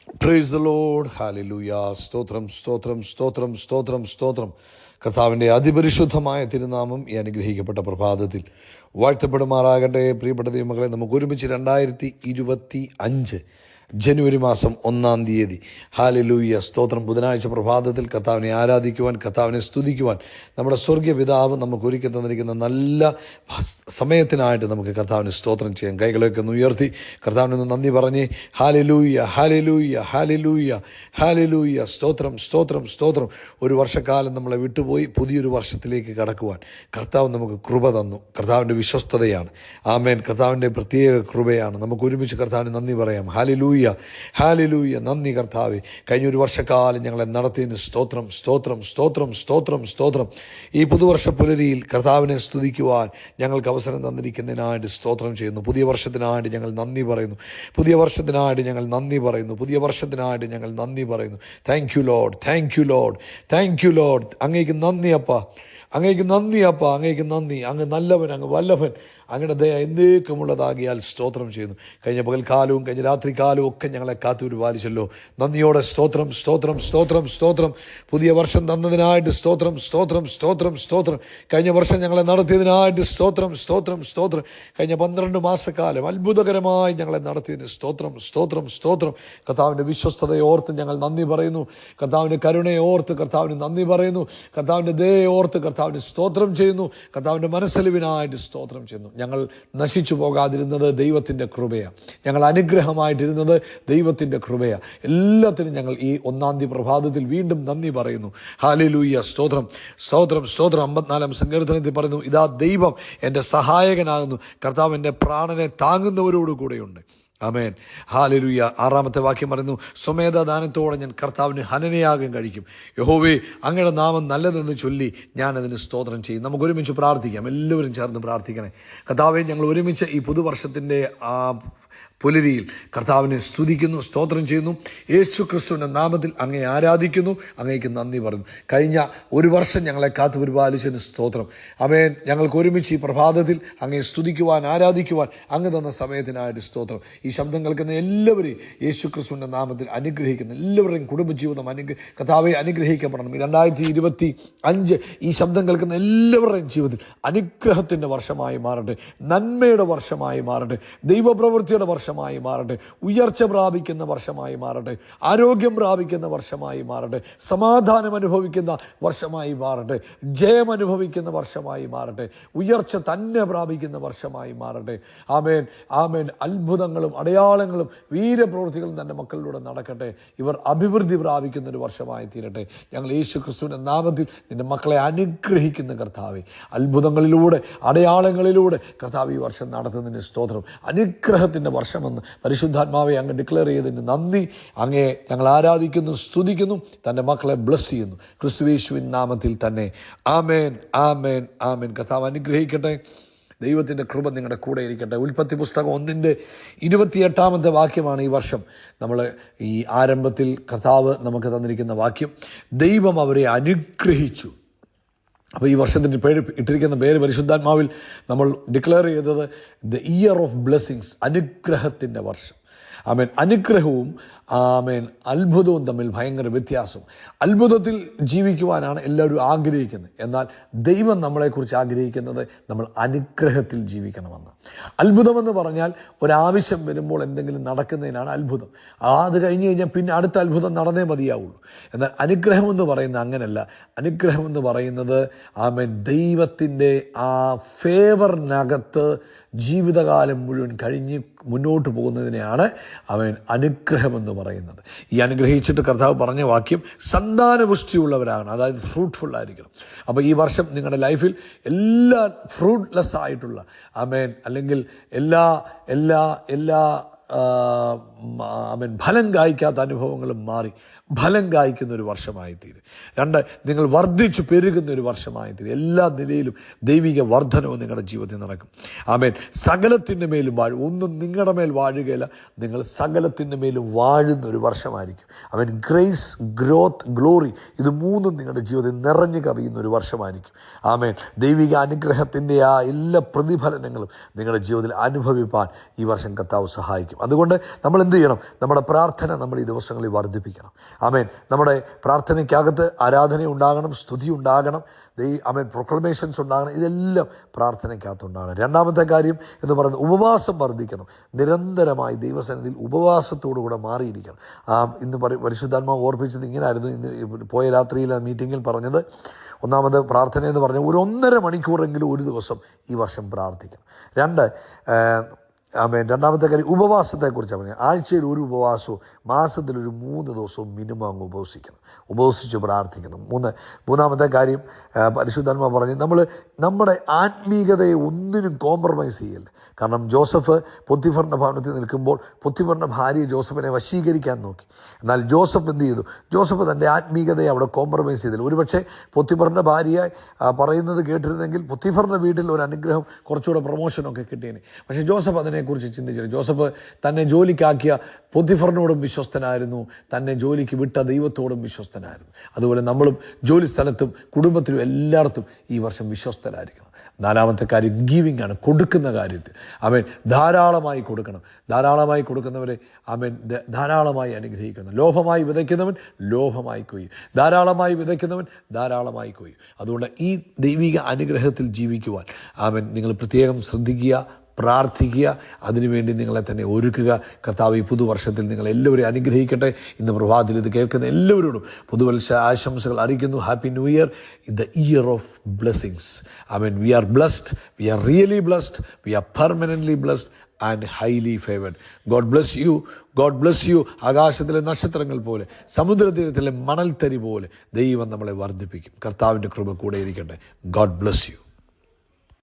Praise the Lord. Hallelujah. സ്തോത്രം സ്തോത്രം സ്തോത്രം സ്തോത്രം സ്തോത്രം. കർത്താവിൻ്റെ അതിപരിശുദ്ധമായ തിരുനാമം ഈ അനുഗ്രഹിക്കപ്പെട്ട പ്രഭാതത്തിൽ വാഴ്ത്തപ്പെടുമാറാകട്ടെ. പ്രിയപ്പെട്ട ദൈവമക്കളെ, നമുക്ക് ഒരുമിച്ച് 2025 ജനുവരി മാസം 1-ാം തീയതി ഹല്ലേലൂയ സ്തോത്രം ബുധനാഴ്ച പ്രഭാതത്തിൽ കർത്താവിനെ ആരാധിക്കുവാൻ, കർത്താവിനെ സ്തുതിക്കുവാൻ നമ്മുടെ സ്വർഗീയ പിതാവ് നമുക്ക് ഒരുക്കി തന്നിരിക്കുന്ന നല്ല സമയത്തിനായിട്ട് നമുക്ക് കർത്താവിന് സ്തോത്രം ചെയ്യാം. കൈകളൊക്കെ ഒന്ന് ഉയർത്തി കർത്താവിനൊന്ന് നന്ദി പറഞ്ഞ് ഹല്ലേലൂയ ഹല്ലേലൂയ ഹല്ലേലൂയ ഹല്ലേലൂയ. സ്തോത്രം സ്തോത്രം സ്തോത്രം. ഒരു വർഷക്കാലം നമ്മളെ വിട്ടുപോയി പുതിയൊരു വർഷത്തിലേക്ക് കടക്കുവാൻ കർത്താവ് നമുക്ക് കൃപ തന്നു. കർത്താവിൻ്റെ വിശ്വസ്തതയാണ്. ആമേൻ. കർത്താവിൻ്റെ പ്രത്യേക കൃപയാണ്. നമുക്ക് ഒരുമിച്ച് കർത്താവിന് നന്ദി പറയാം. Hallelujah hallelujah. നന്ദി കർത്താവേ. കഴിഞ്ഞ ഒരു വർഷക്കാലം ഞങ്ങളെ നടത്തിയതിന് സ്തോത്രം സ്തോത്രം സ്തോത്രം സ്തോത്രം സ്തോത്രം. ഈ പുതുവർഷ പുലരിയിൽ കർത്താവിനെ സ്തുതിക്കുവാൻ ഞങ്ങൾക്ക് അവസരം തന്നിരിക്കുന്നതിനായിട്ട് സ്തോത്രം ചെയ്യുന്നു. പുതിയ വർഷത്തിനായിട്ട് ഞങ്ങൾ നന്ദി പറയുന്നു. പുതിയ വർഷത്തിനായിട്ട് ഞങ്ങൾ നന്ദി പറയുന്നു. പുതിയ വർഷത്തിനായിട്ട് ഞങ്ങൾ നന്ദി പറയുന്നു. Thank you Lord, thank you Lord, thank you Lord. അങ്ങേക്ക് നന്ദി അപ്പ, അങ്ങേക്ക് നന്ദി അപ്പ, അങ്ങേക്ക് നന്ദി. അങ്ങ് നല്ലവൻ, അങ്ങ് വല്ലഭൻ, അങ്ങയുടെ ദയ എന്നേക്കുമുള്ളതാകിയാൽ സ്തോത്രം ചെയ്യുന്നു. കഴിഞ്ഞ പകൽക്കാലവും കഴിഞ്ഞ രാത്രികാലവും ഒക്കെ ഞങ്ങളെ കാത്തുപരിപാലിച്ചല്ലോ. നന്ദിയോടെ സ്തോത്രം സ്തോത്രം സ്തോത്രം സ്തോത്രം. പുതിയ വർഷം തന്നതിനായിട്ട് സ്തോത്രം സ്തോത്രം സ്തോത്രം സ്തോത്രം. കഴിഞ്ഞ വർഷം ഞങ്ങളെ നടത്തിയതിനായിട്ട് സ്തോത്രം സ്തോത്രം സ്തോത്രം. കഴിഞ്ഞ 12 മാസക്കാലം അത്ഭുതകരമായി ഞങ്ങളെ നടത്തിയതിന് സ്തോത്രം സ്തോത്രം സ്തോത്രം. കർത്താവിൻ്റെ വിശ്വസ്തതയെ ഓർത്ത് ഞങ്ങൾ നന്ദി പറയുന്നു. കർത്താവിൻ്റെ കരുണയെ ഓർത്ത് കർത്താവിന് നന്ദി പറയുന്നു. കർത്താവിൻ്റെ ദയയെ ഓർത്ത് കർത്താവിന് സ്തോത്രം ചെയ്യുന്നു. കർത്താവിൻ്റെ മനസ്സലിവിനായിട്ട് സ്തോത്രം ചെയ്യുന്നു. ഞങ്ങൾ നശിച്ചു പോകാതിരുന്നത് ദൈവത്തിൻ്റെ കൃപയാണ്. ഞങ്ങൾ അനുഗ്രഹമായിട്ടിരുന്നത് ദൈവത്തിൻ്റെ കൃപയാണ്. എല്ലാത്തിനും ഞങ്ങൾ ഈ 1-ാം തീയതി പ്രഭാതത്തിൽ വീണ്ടും നന്ദി പറയുന്നു. ഹല്ലേലൂയ സ്തോത്രം സ്തോത്രം സ്തോത്രം. 54-ാം സങ്കീർത്തനത്തിൽ പറയുന്നു, ഇതാ ദൈവം എൻ്റെ സഹായകനാകുന്നു, കർത്താവ് എൻ്റെ പ്രാണനെ താങ്ങുന്നവരോട് കൂടെയുണ്ട്. ആമേൻ. ഹല്ലേലൂയ. 6-ാമത്തെ വാക്യം പറയുന്നു, സ്വമേധാദാനത്തോടെ ഞാൻ കർത്താവിന് ഹനനയാഗം കഴിക്കും. യഹോവേ, അങ്ങയുടെ നാമം നല്ലതെന്ന് ചൊല്ലി ഞാൻ അതിന് സ്തോത്രം ചെയ്യും. നമുക്ക് ഒരുമിച്ച് പ്രാർത്ഥിക്കാം. എല്ലാവരും ചേർന്ന് പ്രാർത്ഥിക്കണേ. കർത്താവേ, ഞങ്ങൾ ഒരുമിച്ച് ഈ പുതുവർഷത്തിൻ്റെ പുലരിയിൽ കർത്താവിനെ സ്തുതിക്കുന്നു, സ്തോത്രം ചെയ്യുന്നു. യേശു ക്രിസ്തുവിൻ്റെ നാമത്തിൽ അങ്ങേ ആരാധിക്കുന്നു, അങ്ങേക്ക് നന്ദി പറയുന്നു. കഴിഞ്ഞ ഒരു വർഷം ഞങ്ങളെ കാത്തു പരിപാലിച്ചതിന് സ്തോത്രം. ആമേൻ. ഞങ്ങൾക്ക് ഒരുമിച്ച് ഈ പ്രഭാതത്തിൽ അങ്ങേ സ്തുതിക്കുവാൻ, ആരാധിക്കുവാൻ അങ്ങ് തന്ന സമയത്തിനായിട്ട് സ്തോത്രം. ഈ ശബ്ദം കേൾക്കുന്ന എല്ലാവരെയും യേശു ക്രിസ്തുവിൻ്റെ നാമത്തിൽ അനുഗ്രഹിക്കുന്നു. എല്ലാവരുടെയും കുടുംബജീവിതം കർത്താവെ അനുഗ്രഹിക്കപ്പെടണം. 2025 ഈ ശബ്ദം കേൾക്കുന്ന എല്ലാവരുടെയും ജീവിതത്തിൽ അനുഗ്രഹത്തിൻ്റെ വർഷമായി മാറട്ടെ, നന്മയുടെ വർഷമായി മാറട്ടെ, ദൈവപ്രവൃത്തിയുടെ വർഷമായി മാറട്ടെ, ഉയർച്ച പ്രാപിക്കുന്ന വർഷമായി മാറട്ടെ, ആരോഗ്യം പ്രാപിക്കുന്ന വർഷമായി മാറട്ടെ, സമാധാനം അനുഭവിക്കുന്ന വർഷമായി മാറട്ടെ, ജയം അനുഭവിക്കുന്ന വർഷമായി മാറട്ടെ, ഉയർച്ച തന്നെ പ്രാപിക്കുന്ന വർഷമായി മാറട്ടെ. ആമേൻ ആമേൻ. അത്ഭുതങ്ങളും അടയാളങ്ങളും വീരപ്രവൃത്തികളും തൻ്റെ മക്കളിലൂടെ നടക്കട്ടെ. ഇവർ അഭിവൃദ്ധി പ്രാപിക്കുന്ന ഒരു വർഷമായി തീരട്ടെ. ഞങ്ങൾ യേശു ക്രിസ്തുവിൻ്റെ നാമത്തിൽ നിൻ്റെ മക്കളെ അനുഗ്രഹിക്കുന്ന കർത്താവേ, അത്ഭുതങ്ങളിലൂടെ അടയാളങ്ങളിലൂടെ കർത്താവ് ഈ വർഷം നടത്തുന്നതിന് സ്തോത്രം. അനുഗ്രഹത്തിൻ്റെ വർഷമെന്ന് പരിശുദ്ധാത്മാവെ അങ്ങ് ഡിക്ലെയർ ചെയ്തതിന് നന്ദി. അങ്ങേ ഞങ്ങൾ ആരാധിക്കുന്നു, സ്തുതിക്കുന്നു, തൻ്റെ മക്കളെ ബ്ലസ് ചെയ്യുന്നു ക്രിസ്തുയേശുവിൻ നാമത്തിൽ തന്നെ. ആമേൻ ആമേൻ ആമേൻ. കർത്താവ് അനുഗ്രഹിക്കട്ടെ. ദൈവത്തിൻ്റെ കൃപ നിങ്ങളുടെ കൂടെ ഇരിക്കട്ടെ. ഉൽപ്പത്തി പുസ്തകം 1-ാമത്തെ വാക്യമാണ് ഈ വർഷം നമ്മൾ ഈ ആരംഭത്തിൽ കർത്താവ് നമുക്ക് തന്നിരിക്കുന്ന വാക്യം. ദൈവം അവരെ അനുഗ്രഹിച്ചു. അപ്പോൾ ഈ വർഷത്തിൻ്റെ ഇട്ടിരിക്കുന്ന പേര് പരിശുദ്ധാത്മാവിൽ നമ്മൾ ഡിക്ലെയർ ചെയ്തത് ദ ഇയർ ഓഫ് ബ്ലെസ്സിങ്സ്, അനുഗ്രഹത്തിൻ്റെ വർഷം. ആമേൻ. അനുഗ്രഹവും ആമേൻ അത്ഭുതവും തമ്മിൽ ഭയങ്കര വ്യത്യാസം. അത്ഭുതത്തിൽ ജീവിക്കുവാനാണ് എല്ലാവരും ആഗ്രഹിക്കുന്നത്. എന്നാൽ ദൈവം നമ്മളെക്കുറിച്ച് ആഗ്രഹിക്കുന്നത് നമ്മൾ അനുഗ്രഹത്തിൽ ജീവിക്കണമെന്ന്. അത്ഭുതമെന്ന് പറഞ്ഞാൽ ഒരാവശ്യം വരുമ്പോൾ എന്തെങ്കിലും നടക്കുന്നതിനാണ് അത്ഭുതം. അത് കഴിഞ്ഞ് കഴിഞ്ഞാൽ പിന്നെ അടുത്ത അത്ഭുതം നടന്നേ മതിയാവുള്ളൂ. എന്നാൽ അനുഗ്രഹമെന്ന് പറയുന്നത് അങ്ങനെയല്ല. അനുഗ്രഹമെന്ന് പറയുന്നത് ആമേൻ ദൈവത്തിൻ്റെ ആ ഫേവറിനകത്ത് ജീവിതകാലം മുഴുവൻ കഴിഞ്ഞ് മുന്നോട്ട് പോകുന്നതിനെയാണ് അവൻ അനുഗ്രഹമെന്ന് പറയുന്നത്. ഈ അനുഗ്രഹിച്ചിട്ട് കർത്താവ് പറഞ്ഞ വാക്യം സന്താനപുഷ്ടിയുള്ളവരാണ്, അതായത് ഫ്രൂട്ട്ഫുൾ ആയിരിക്കണം. അപ്പോൾ ഈ വർഷം നിങ്ങളുടെ ലൈഫിൽ എല്ലാ ഫ്രൂട്ട്ലെസ് ആയിട്ടുള്ള ആമേൻ അല്ലെങ്കിൽ എല്ലാ എല്ലാ എല്ലാ ആമേൻ ഫലം കായ്ക്കാത്ത അനുഭവങ്ങളും മാറി ഫലം കായ്ക്കുന്ന ഒരു വർഷമായി തീരും. 2, നിങ്ങൾ വർദ്ധിച്ചു പെരുകുന്ന ഒരു വർഷമായി തീരും. എല്ലാ നിലയിലും ദൈവിക വർധനവും നിങ്ങളുടെ ജീവിതത്തിൽ നടക്കും. ആമേൻ. സകലത്തിൻ്റെ മേലും വാഴും. ഒന്നും നിങ്ങളുടെ മേൽ വാഴുകയില്ല, നിങ്ങൾ സകലത്തിൻ്റെ മേലും വാഴുന്ന ഒരു വർഷമായിരിക്കും. അവൻ ഗ്രേസ്, ഗ്രോത്ത്, ഗ്ലോറി, ഇത് 3 നിങ്ങളുടെ ജീവിതത്തിൽ നിറഞ്ഞു കവിയുന്ന ഒരു വർഷമായിരിക്കും. ആമേൻ. ദൈവിക അനുഗ്രഹത്തിൻ്റെ ആ എല്ലാ പ്രതിഫലനങ്ങളും നിങ്ങളുടെ ജീവിതത്തിൽ അനുഭവിപ്പാൻ ഈ വർഷം കർത്താവ് സഹായിക്കും. അതുകൊണ്ട് നമ്മൾ എന്ത് ചെയ്യണം? നമ്മുടെ പ്രാർത്ഥന നമ്മൾ ഈ ദിവസങ്ങളിൽ വർദ്ധിപ്പിക്കണം. ആമേൻ. നമ്മുടെ പ്രാർത്ഥനയ്ക്കകത്ത് ആരാധന ഉണ്ടാകണം, സ്തുതി ഉണ്ടാകണം, ആമേൻ, പ്രൊക്ലമേഷൻസ് ഉണ്ടാകണം. ഇതെല്ലാം പ്രാർത്ഥനയ്ക്കകത്തുണ്ടാകണം. രണ്ടാമത്തെ കാര്യം എന്ന് പറയുന്നത് ഉപവാസം വർദ്ധിക്കണം. നിരന്തരമായി ദൈവസന്നിധിയിൽ ഉപവാസത്തോടുകൂടെ മാറിയിരിക്കണം. ഇന്ന് പരിശുദ്ധാത്മാവ് ഓർപ്പിച്ചത് ഇങ്ങനായിരുന്നു. ഇന്ന് പോയ രാത്രിയിൽ മീറ്റിങ്ങിൽ പറഞ്ഞത്, ഒന്നാമത് പ്രാർത്ഥന എന്ന് പറഞ്ഞാൽ ഒരു 1.5 മണിക്കൂറെങ്കിലും ഒരു ദിവസം ഈ വർഷം പ്രാർത്ഥിക്കണം. രണ്ടാമത്തെ കാര്യം ഉപവാസത്തെക്കുറിച്ചാണ് പറഞ്ഞത്. ആഴ്ചയിൽ ഒരു ഉപവാസവും മാസത്തിലൊരു 3 ദിവസവും മിനിമം അങ്ങ് ഉപവസിക്കണം, ഉപവസിച്ച് പ്രാർത്ഥിക്കണം. മൂന്നാമത്തെ കാര്യം പരിശുദ്ധാത്മാവ് പറഞ്ഞ് നമ്മുടെ ആത്മീയതയെ ഒന്നിനും കോംപ്രമൈസ് ചെയ്യല്ല. കാരണം ജോസഫ് പൊത്തിഫറിൻ്റെ ഭവനത്തിൽ നിൽക്കുമ്പോൾ പൊത്തിഫറിൻ്റെ ഭാര്യ ജോസഫിനെ വശീകരിക്കാൻ നോക്കി. എന്നാൽ ജോസഫ് എന്ത് ചെയ്തു? ജോസഫ് തൻ്റെ ആത്മീയതയെ അവിടെ കോംപ്രമൈസ് ചെയ്തില്ല. ഒരുപക്ഷെ പൊത്തിഫറിൻ്റെ ഭാര്യ പറയുന്നത് കേട്ടിരുന്നെങ്കിൽ പൊത്തിഫറിൻ്റെ വീട്ടിൽ ഒരു അനുഗ്രഹം, കുറച്ചുകൂടെ പ്രൊമോഷനൊക്കെ കിട്ടിയേനെ. പക്ഷേ ജോസഫ് അതിനെക്കുറിച്ച് ചിന്തിച്ചില്ല. ജോസഫ് തന്നെ ജോലിക്കാക്കിയ പൊത്തിഫറിനോടും വിശ്വസ്തനായിരുന്നു, തന്നെ ജോലിക്ക് വിട്ട ദൈവത്തോടും വിശ്വസ്തനായിരുന്നു. അതുപോലെ നമ്മളും ജോലി സ്ഥലത്തും കുടുംബത്തിലും എല്ലായിടത്തും ഈ വർഷം വിശ്വസ്തരായിരിക്കണം. നാലാമത്തെ കാര്യം ഗീവിങ് ആണ്, കൊടുക്കുന്ന കാര്യത്തിൽ. ആമേൻ. ധാരാളമായി കൊടുക്കണം. ധാരാളമായി കൊടുക്കുന്നവരെ ആമേൻ ധാരാളമായി അനുഗ്രഹിക്കുന്നു. ലോഭമായി വിതയ്ക്കുന്നവൻ ലോഭമായി കൊയ്യും, ധാരാളമായി വിതയ്ക്കുന്നവൻ ധാരാളമായി കൊയ്യും. അതുകൊണ്ട് ഈ ദൈവിക അനുഗ്രഹത്തിൽ ജീവിക്കുവാൻ ആമേൻ നിങ്ങൾ പ്രത്യേകം ശ്രദ്ധിക്കുക, പ്രാർത്ഥിക്കുക, അതിനുവേണ്ടി നിങ്ങളെ തന്നെ ഒരുക്കുക. കർത്താവ് ഈ പുതുവർഷത്തിൽ നിങ്ങളെല്ലാവരെയും അനുഗ്രഹിക്കട്ടെ. ഇന്ന് പ്രഭാതത്തിൽ ഇത് കേൾക്കുന്ന എല്ലാവരോടും പുതുവത്സ ആശംസകൾ അറിയിക്കുന്നു. Happy new year, the year of blessings. Amen. We are blessed, we are really blessed, we are permanently blessed and highly favoured. God bless you, God bless you. ആകാശത്തിലെ നക്ഷത്രങ്ങൾ പോലെ, സമുദ്രതീരത്തിലെ മണൽത്തരി പോലെ ദൈവം നമ്മളെ വർദ്ധിപ്പിക്കും. കർത്താവിൻ്റെ കൃപ കൂടെ ഇരിക്കട്ടെ. God bless U.